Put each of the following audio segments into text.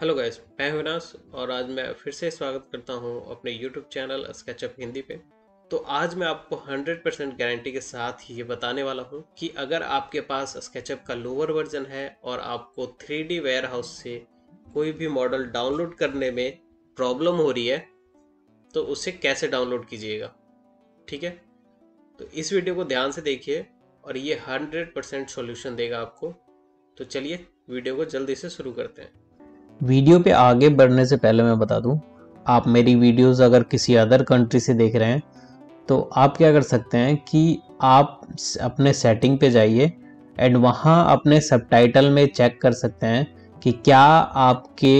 Hello guys, मैं हूं विनाश और आज मैं फिर से स्वागत करता हूं अपने YouTube चैनल स्केचअप हिंदी पे। तो आज मैं आपको 100% गारंटी के साथ ये बताने वाला हूं कि अगर आपके पास स्केचअप का लोअर वर्जन है और आपको 3D वेयर हाउस से कोई भी मॉडल डाउनलोड करने में प्रॉब्लम हो रही है तो उसे कैसे डाउनलोड कीजिएगा। ठीक है, तो इस वीडियो को ध्यान से देखिए और ये 100% सॉल्यूशन देगा आपको। तो चलिए वीडियो को जल्दी से शुरू करते हैं। वीडियो पे आगे बढ़ने से पहले मैं बता दूं, आप मेरी वीडियोस अगर किसी अदर कंट्री से देख रहे हैं तो आप क्या कर सकते हैं कि आप अपने सेटिंग पे जाइए एंड वहाँ अपने सबटाइटल में चेक कर सकते हैं कि क्या आपके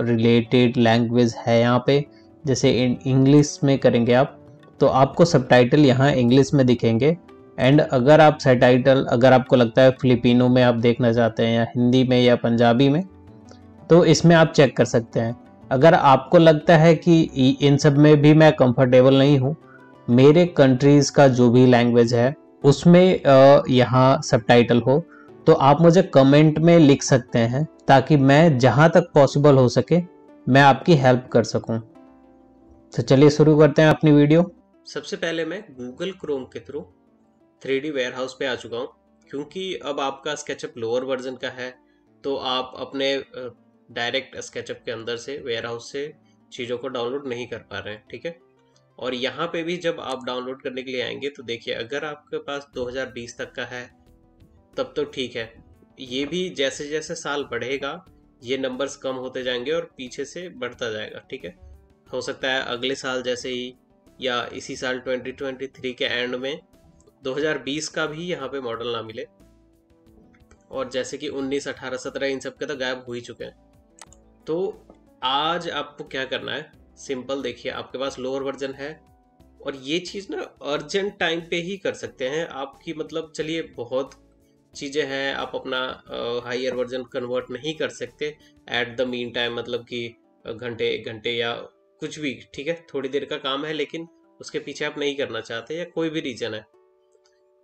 रिलेटेड लैंग्वेज है यहाँ पे। जैसे इंग्लिश में करेंगे आप तो आपको सबटाइटल यहाँ इंग्लिश में दिखेंगे। एंड अगर आप सबटाइटल अगर आपको लगता है फिलिपिनो में आप देखना चाहते हैं या हिंदी में या पंजाबी में, तो इसमें आप चेक कर सकते हैं। अगर आपको लगता है कि इन सब में भी मैं कंफर्टेबल नहीं हूँ, मेरे कंट्रीज़ का जो भी लैंग्वेज है उसमें यहाँ सबटाइटल हो, तो आप मुझे कमेंट में लिख सकते हैं ताकि मैं जहाँ तक पॉसिबल हो सके मैं आपकी हेल्प कर सकूँ। तो चलिए शुरू करते हैं अपनी वीडियो। सबसे पहले मैं गूगल क्रोम के थ्रू 3D वेयर हाउस पे आ चुका हूँ। क्योंकि अब आपका स्केचअप लोअर वर्जन का है तो आप अपने डायरेक्ट स्केचअप के अंदर से वेयर हाउस से चीज़ों को डाउनलोड नहीं कर पा रहे हैं। ठीक है, और यहाँ पे भी जब आप डाउनलोड करने के लिए आएंगे तो देखिए, अगर आपके पास 2020 तक का है तब तो ठीक है। ये भी जैसे जैसे साल बढ़ेगा ये नंबर्स कम होते जाएंगे और पीछे से बढ़ता जाएगा। ठीक है, हो सकता है अगले साल जैसे ही या इसी साल 2023 के एंड में 2020 का भी यहाँ पे मॉडल ना मिले। और जैसे कि 19, 18, 17 इन सब के तो गायब हो ही चुके हैं। तो आज आपको क्या करना है, सिंपल देखिए, आपके पास लोअर वर्जन है और ये चीज़ ना अर्जेंट टाइम पे ही कर सकते हैं आपकी। मतलब चलिए, बहुत चीज़ें हैं, आप अपना हायर वर्जन कन्वर्ट नहीं कर सकते एट द मीन टाइम, मतलब कि घंटे 1 घंटे या कुछ भी। ठीक है, थोड़ी देर का काम है लेकिन उसके पीछे आप नहीं करना चाहते या कोई भी रीज़न है,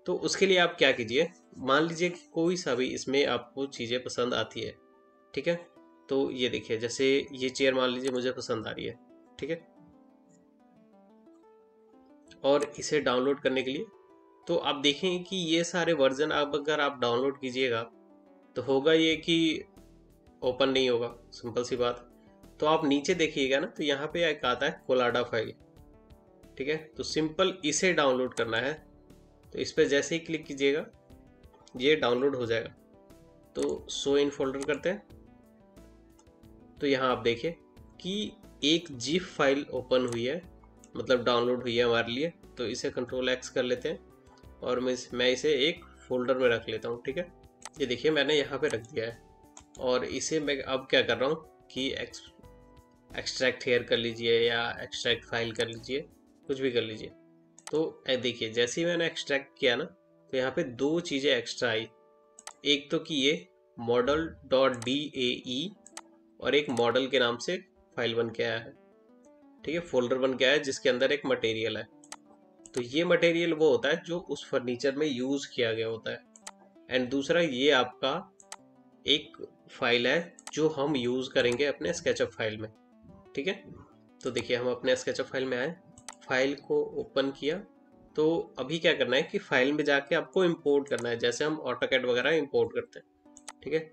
तो उसके लिए आप क्या कीजिए, मान लीजिए कि कोई सा भी इसमें आपको चीज़ें पसंद आती है। ठीक है, तो ये देखिए, जैसे ये चेयर मान लीजिए मुझे पसंद आ रही है। ठीक है, और इसे डाउनलोड करने के लिए तो आप देखेंगे कि ये सारे वर्जन आप अगर आप डाउनलोड कीजिएगा तो होगा ये कि ओपन नहीं होगा, सिंपल सी बात। तो आप नीचे देखिएगा ना, तो यहाँ पे एक आता है कोलाडा फाइल। ठीक है, तो सिंपल इसे डाउनलोड करना है। तो इस पर जैसे ही क्लिक कीजिएगा ये डाउनलोड हो जाएगा। तो शो इन फोल्डर करते हैं तो यहाँ आप देखिए कि एक जिप फाइल ओपन हुई है, मतलब डाउनलोड हुई है हमारे लिए। तो इसे कंट्रोल एक्स कर लेते हैं और मैं इसे एक फोल्डर में रख लेता हूँ। ठीक है, ये देखिए मैंने यहाँ पे रख दिया है और इसे मैं अब क्या कर रहा हूँ कि एक्सट्रैक्ट हेयर कर लीजिए या एक्सट्रैक्ट फाइल कर लीजिए, कुछ भी कर लीजिए। तो देखिए, जैसे ही मैंने एक्सट्रैक्ट किया ना तो यहाँ पे दो चीज़ें एक्स्ट्रा आई। एक तो कि ये मॉडल डॉट DAE और एक मॉडल के नाम से फाइल बन के आया है। ठीक है, फोल्डर बन के आया है जिसके अंदर एक मटेरियल है। तो ये मटेरियल वो होता है जो उस फर्नीचर में यूज़ किया गया होता है। एंड दूसरा, ये आपका एक फाइल है जो हम यूज़ करेंगे अपने स्केचअप फाइल में। ठीक है, तो देखिए हम अपने स्केचअप फाइल में आए, फाइल को ओपन किया। तो अभी क्या करना है कि फाइल में जाके आपको इंपोर्ट करना है, जैसे हम ऑटोकैड वगैरह इंपोर्ट करते हैं। ठीक है,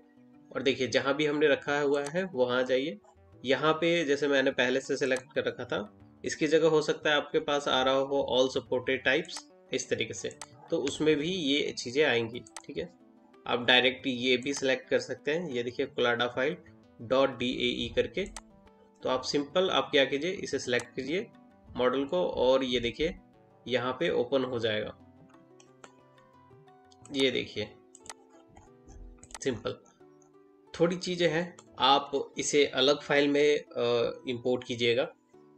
और देखिए जहाँ भी हमने रखा हुआ है वहाँ जाइए। यहाँ पे जैसे मैंने पहले से सेलेक्ट कर रखा था, इसकी जगह हो सकता है आपके पास आ रहा हो ऑल सपोर्टेड टाइप्स, इस तरीके से, तो उसमें भी ये चीज़ें आएंगी। ठीक है, आप डायरेक्ट ये भी सिलेक्ट कर सकते हैं। ये देखिए कोलाडा फाइल डॉट DAE करके। तो आप सिंपल आप क्या कीजिए, इसे सिलेक्ट कीजिए मॉडल को और ये देखिए यहाँ पे ओपन हो जाएगा। ये देखिए सिंपल। थोड़ी चीज़ें हैं, आप इसे अलग फाइल में इंपोर्ट कीजिएगा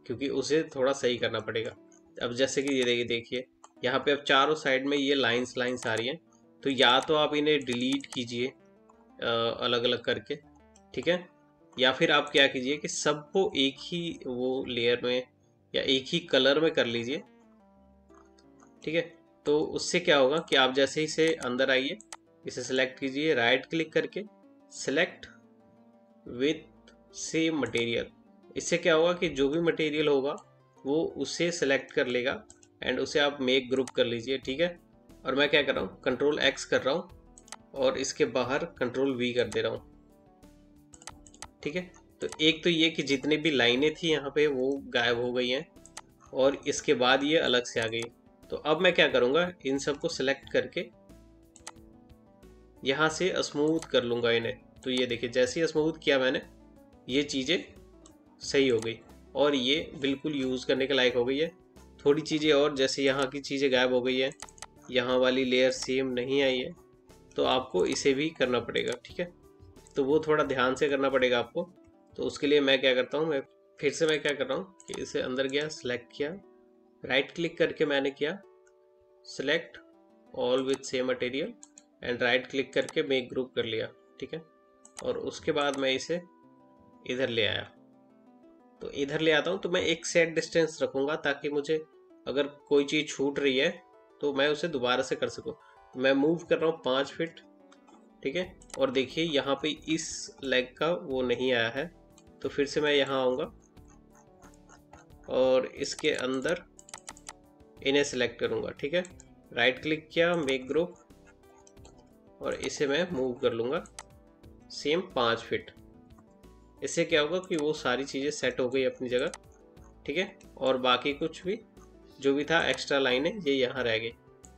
क्योंकि उसे थोड़ा सही करना पड़ेगा। अब जैसे कि ये देखिए यहाँ पे अब चारों साइड में ये लाइंस लाइंस आ रही हैं, तो या तो आप इन्हें डिलीट कीजिए अलग अलग करके। ठीक है, या फिर आप क्या कीजिए कि सबको एक ही वो लेयर में या एक ही कलर में कर लीजिए। ठीक है, तो उससे क्या होगा कि आप जैसे ही इसे अंदर आइए, इसे सेलेक्ट कीजिए राइट क्लिक करके, सेलेक्ट विथ सेम मटेरियल। इससे क्या होगा कि जो भी मटेरियल होगा वो उसे सेलेक्ट कर लेगा एंड उसे आप मेक ग्रुप कर लीजिए, ठीक है। और मैं क्या कर रहा हूँ, कंट्रोल एक्स कर रहा हूँ और इसके बाहर कंट्रोल वी कर दे रहा हूँ, ठीक है। तो एक तो ये कि जितनी भी लाइनें थी यहाँ पे वो गायब हो गई हैं और इसके बाद ये अलग से आ गई। तो अब मैं क्या करूँगा, इन सबको सिलेक्ट करके यहाँ से स्मूथ कर लूँगा इन्हें। तो ये देखिए जैसे ही स्मूथ किया मैंने, ये चीज़ें सही हो गई और ये बिल्कुल यूज़ करने के लायक हो गई है। थोड़ी चीज़ें और, जैसे यहाँ की चीज़ें गायब हो गई है, यहाँ वाली लेयर सेम नहीं आई है, तो आपको इसे भी करना पड़ेगा, ठीक है। तो वो थोड़ा ध्यान से करना पड़ेगा आपको। तो उसके लिए मैं क्या करता हूँ, मैं क्या कर रहा हूँ कि इसे अंदर गया, सिलेक्ट किया, राइट क्लिक करके मैंने किया select all with same material and right click करके मेक ग्रुप कर लिया, ठीक है। और उसके बाद मैं इसे इधर ले आया। तो इधर ले आता हूँ तो मैं एक सेट डिस्टेंस रखूँगा ताकि मुझे अगर कोई चीज़ छूट रही है तो मैं उसे दोबारा से कर सकूँ। मैं मूव कर रहा हूँ 5 फीट, ठीक है। और देखिए यहाँ पे इस लेग का वो नहीं आया है, तो फिर से मैं यहाँ आऊँगा और इसके अंदर इन्हें सेलेक्ट करूँगा, ठीक है। राइट क्लिक किया, मेक ग्रुप, और इसे मैं मूव कर लूँगा सेम 5 फीट। इससे क्या होगा कि वो सारी चीज़ें सेट हो गई अपनी जगह, ठीक है। और बाकी कुछ भी जो भी था एक्स्ट्रा लाइन है ये यहाँ रह गई।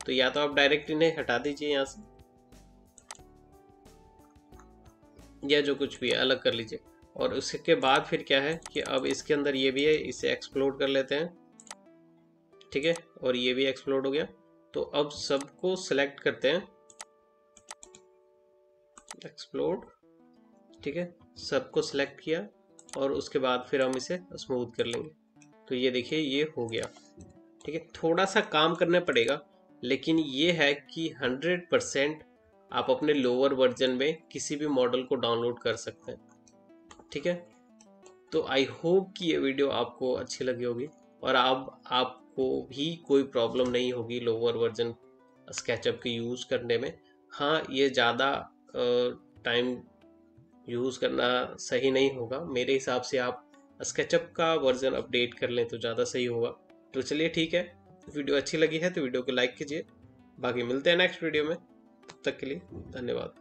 तो या तो आप डायरेक्ट इन्हें हटा दीजिए यहाँ से, या जो कुछ भी है अलग कर लीजिए। और उसके बाद फिर क्या है कि अब इसके अंदर ये भी है, इसे एक्सप्लोड कर लेते हैं, ठीक है। और ये भी एक्सप्लोड हो गया। तो अब सबको सिलेक्ट करते हैं, एक्सप्लोड, ठीक है। सबको सिलेक्ट किया और उसके बाद फिर हम इसे स्मूथ कर लेंगे। तो ये देखिए ये हो गया, ठीक है। थोड़ा सा काम करना पड़ेगा, लेकिन ये है कि 100% आप अपने लोअर वर्जन में किसी भी मॉडल को डाउनलोड कर सकते हैं, ठीक है। तो आई होप कि ये वीडियो आपको अच्छी लगी होगी और आपको भी कोई प्रॉब्लम नहीं होगी लोअर वर्जन स्केचअप के यूज़ करने में। हाँ, ये ज़्यादा टाइम यूज़ करना सही नहीं होगा मेरे हिसाब से। आप स्केचअप का वर्जन अपडेट कर लें तो ज़्यादा सही होगा। तो चलिए ठीक है, वीडियो अच्छी लगी है तो वीडियो को लाइक कीजिए। बाकी मिलते हैं नेक्स्ट वीडियो में, तब तक के लिए धन्यवाद।